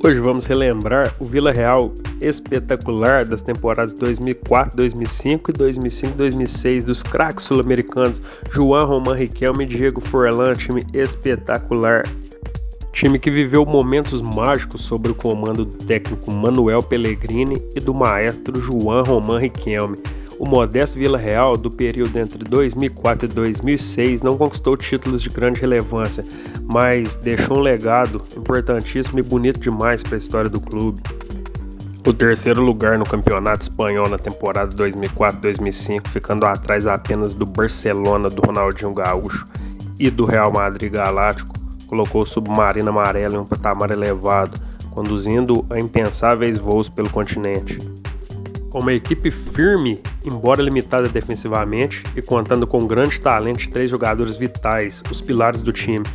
Hoje vamos relembrar o Vila Real espetacular das temporadas 2004, 2005 e 2005-2006 dos craques sul-americanos João, Román, Riquelme e Diego Forlán, time espetacular. Time que viveu momentos mágicos sob o comando do técnico Manuel Pellegrini e do maestro João Román Riquelme. O modesto Vila Real, do período entre 2004 e 2006, não conquistou títulos de grande relevância, mas deixou um legado importantíssimo e bonito demais para a história do clube. O terceiro lugar no campeonato espanhol na temporada 2004-2005, ficando atrás apenas do Barcelona do Ronaldinho Gaúcho e do Real Madrid Galáctico, colocou o Submarino Amarelo em um patamar elevado, conduzindo a impensáveis voos pelo continente. Com uma equipe firme, embora limitada defensivamente, e contando com grande talento de 3 jogadores vitais, os pilares do time,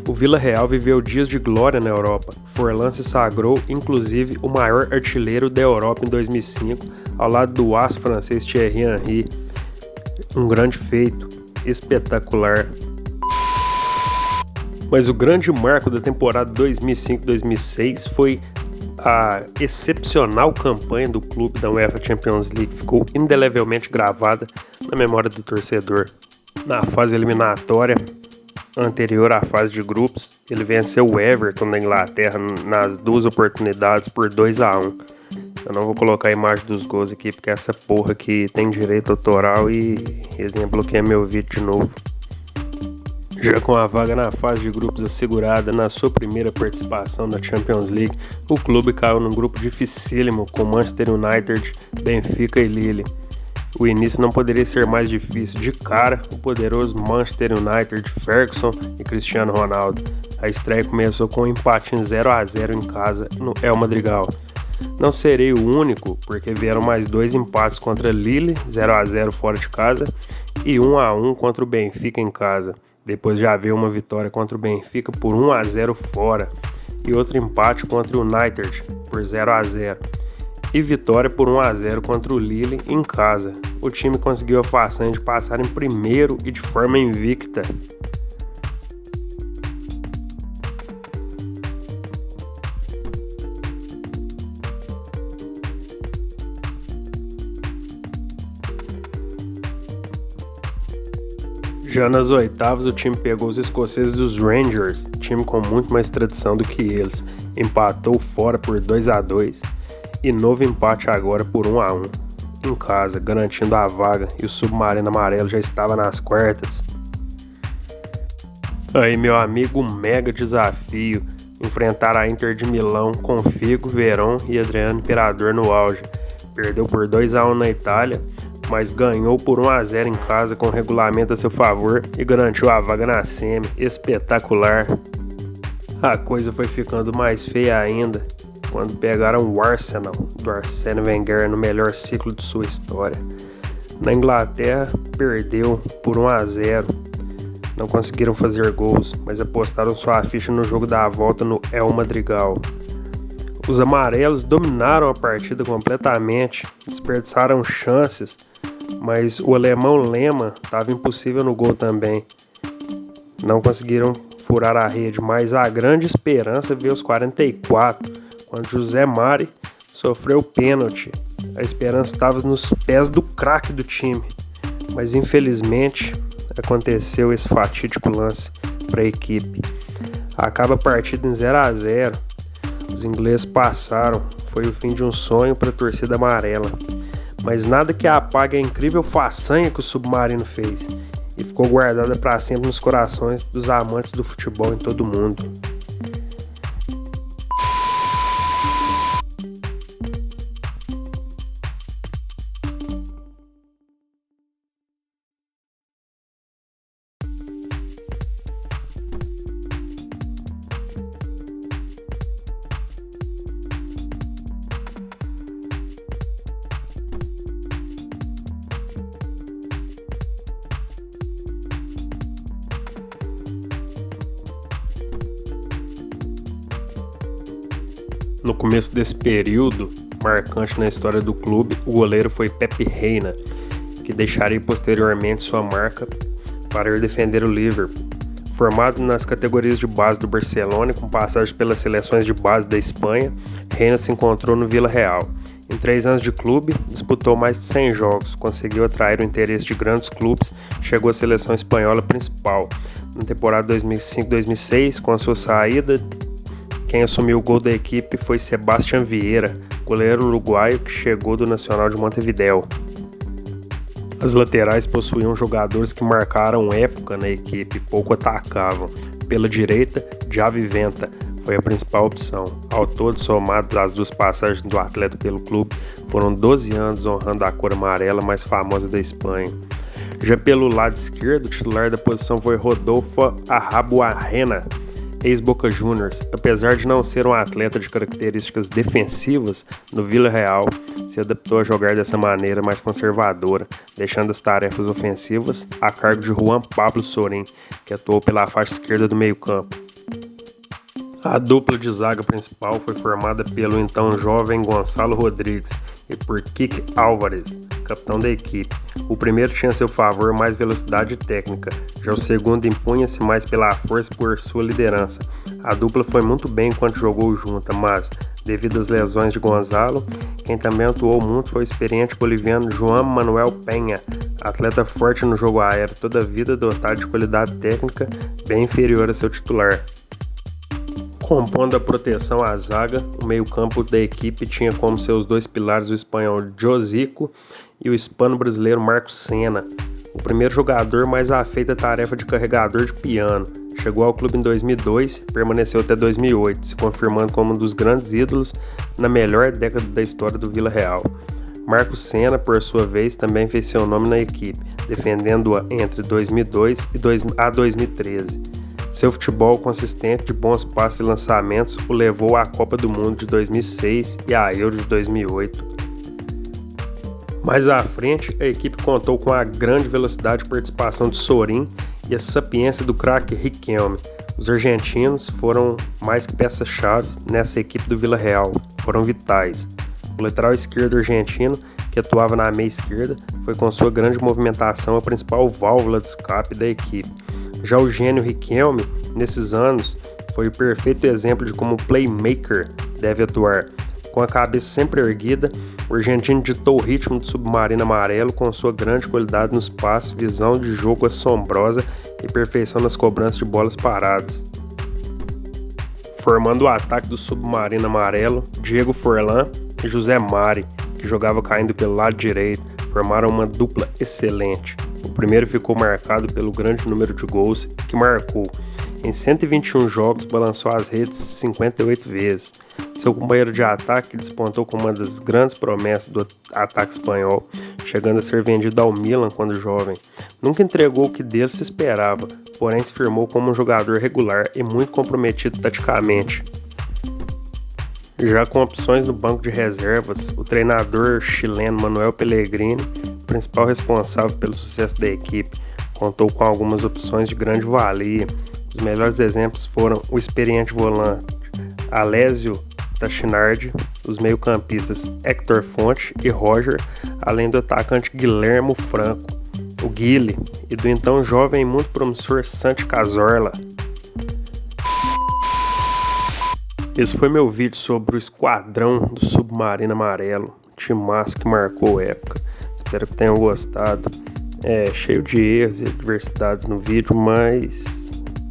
o Vila Real viveu dias de glória na Europa. Forlán se sagrou, inclusive, o maior artilheiro da Europa em 2005, ao lado do aço francês Thierry Henry. Um grande feito, espetacular. Mas o grande marco da temporada 2005-2006 foi a excepcional campanha do clube da UEFA Champions League, ficou indelevelmente gravada na memória do torcedor. Na fase eliminatória anterior à fase de grupos, ele venceu o Everton da Inglaterra nas 2 oportunidades por 2-1. Eu não vou colocar a imagem dos gols aqui, porque essa porra aqui tem direito autoral e eles iam bloquear meu vídeo de novo. Já com a vaga na fase de grupos assegurada na sua primeira participação na Champions League, o clube caiu num grupo dificílimo com Manchester United, Benfica e Lille. O início não poderia ser mais difícil. De cara, o poderoso Manchester United, Ferguson e Cristiano Ronaldo. A estreia começou com um empate em 0-0 em casa no El Madrigal. Não serei o único, porque vieram mais 2 empates contra Lille, 0-0 fora de casa, e 1-1 contra o Benfica em casa. Depois já veio uma vitória contra o Benfica por 1-0 fora e outro empate contra o United por 0-0 e vitória por 1-0 contra o Lille em casa. O time conseguiu a façanha de passar em primeiro e de forma invicta. Já nas oitavas, o time pegou os escoceses dos Rangers, time com muito mais tradição do que eles, empatou fora por 2-2 e novo empate agora por 1-1 em casa, garantindo a vaga, e o Submarino Amarelo já estava nas quartas. Aí, meu amigo, um mega desafio, enfrentar a Inter de Milão com Figo, Verón e Adriano Imperador no auge. Perdeu por 2-1 na Itália, mas ganhou por 1-0 em casa com regulamento a seu favor e garantiu a vaga na semi. Espetacular! A coisa foi ficando mais feia ainda quando pegaram o Arsenal do Arsène Wenger no melhor ciclo de sua história. Na Inglaterra, perdeu por 1-0. Não conseguiram fazer gols, mas apostaram sua ficha no jogo da volta no El Madrigal. Os amarelos dominaram a partida completamente, desperdiçaram chances, mas o alemão Lehmann estava impossível no gol também. Não conseguiram furar a rede, mas a grande esperança veio aos 44, quando José Mari sofreu o pênalti. A esperança estava nos pés do craque do time, mas infelizmente aconteceu esse fatídico lance para a equipe. Acaba a partida em 0-0. Os ingleses passaram, foi o fim de um sonho para a torcida amarela, mas nada que apague a incrível façanha que o Submarino fez e ficou guardada para sempre nos corações dos amantes do futebol em todo o mundo. No começo desse período marcante na história do clube, o goleiro foi Pepe Reina, que deixaria posteriormente sua marca para ir defender o Liverpool. Formado nas categorias de base do Barcelona e com passagem pelas seleções de base da Espanha, Reina se encontrou no Vila Real. Em 3 anos de clube, disputou mais de 100 jogos, conseguiu atrair o interesse de grandes clubes e chegou à seleção espanhola principal. Na temporada 2005-2006, com a sua saída, quem assumiu o gol da equipe foi Sebastián Vieira, goleiro uruguaio que chegou do Nacional de Montevideo. As laterais possuíam jogadores que marcaram época na equipe e pouco atacavam. Pela direita, Javi Venta foi a principal opção. Ao todo, somado às 2 passagens do atleta pelo clube, foram 12 anos honrando a cor amarela mais famosa da Espanha. Já pelo lado esquerdo, o titular da posição foi Rodolfo Arrabuarrena, ex-Boca Juniors. Apesar de não ser um atleta de características defensivas, no Vila Real se adaptou a jogar dessa maneira mais conservadora, deixando as tarefas ofensivas a cargo de Juan Pablo Sorín, que atuou pela faixa esquerda do meio-campo. A dupla de zaga principal foi formada pelo então jovem Gonçalo Rodrigues e por Kike Álvares, capitão da equipe. O primeiro tinha a seu favor mais velocidade e técnica, já o segundo impunha-se mais pela força e por sua liderança. A dupla foi muito bem enquanto jogou junta, mas, devido às lesões de Gonzalo, quem também atuou muito foi o experiente boliviano João Manuel Penha, atleta forte no jogo aéreo, toda a vida dotado de qualidade técnica bem inferior a seu titular. Compondo a proteção à zaga, o meio-campo da equipe tinha como seus 2 pilares o espanhol Josico e o hispano-brasileiro Marcos Senna, o primeiro jogador mais afeito à tarefa de carregador de piano. Chegou ao clube em 2002 e permaneceu até 2008, se confirmando como um dos grandes ídolos na melhor década da história do Vila Real. Marcos Senna, por sua vez, também fez seu nome na equipe, defendendo-a entre 2002 e 2013. Seu futebol consistente de bons passes e lançamentos o levou à Copa do Mundo de 2006 e à Euro de 2008. Mais à frente, a equipe contou com a grande velocidade de participação de Sorín e a sapiência do craque Riquelme. Os argentinos foram mais que peças-chave nessa equipe do Vila Real, foram vitais. O lateral esquerdo argentino, que atuava na meia esquerda, foi com sua grande movimentação a principal válvula de escape da equipe. Já o gênio Riquelme, nesses anos, foi o perfeito exemplo de como um playmaker deve atuar. Com a cabeça sempre erguida, o argentino ditou o ritmo do submarino amarelo com sua grande qualidade nos passes, visão de jogo assombrosa e perfeição nas cobranças de bolas paradas. Formando o ataque do submarino amarelo, Diego Forlán e José Mari, que jogava caindo pelo lado direito, formaram uma dupla excelente. O primeiro ficou marcado pelo grande número de gols que marcou. Em 121 jogos, balançou as redes 58 vezes. Seu companheiro de ataque despontou como uma das grandes promessas do ataque espanhol, chegando a ser vendido ao Milan quando jovem. Nunca entregou o que dele se esperava, porém se firmou como um jogador regular e muito comprometido taticamente. Já com opções no banco de reservas, o treinador chileno Manuel Pellegrini, principal responsável pelo sucesso da equipe, contou com algumas opções de grande valia. Os melhores exemplos foram o experiente volante Alessio Tachinardi, os meio-campistas Héctor Fonte e Roger, além do atacante Guilhermo Franco, o Guile, e do então jovem e muito promissor Santi Cazorla. Esse foi meu vídeo sobre o Esquadrão do Submarino Amarelo, timaço que marcou a época. Espero que tenham gostado. Cheio de erros e adversidades no vídeo, mas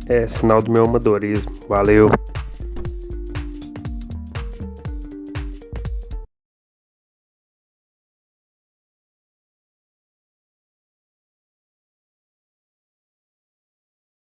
é sinal do meu amadorismo. Valeu!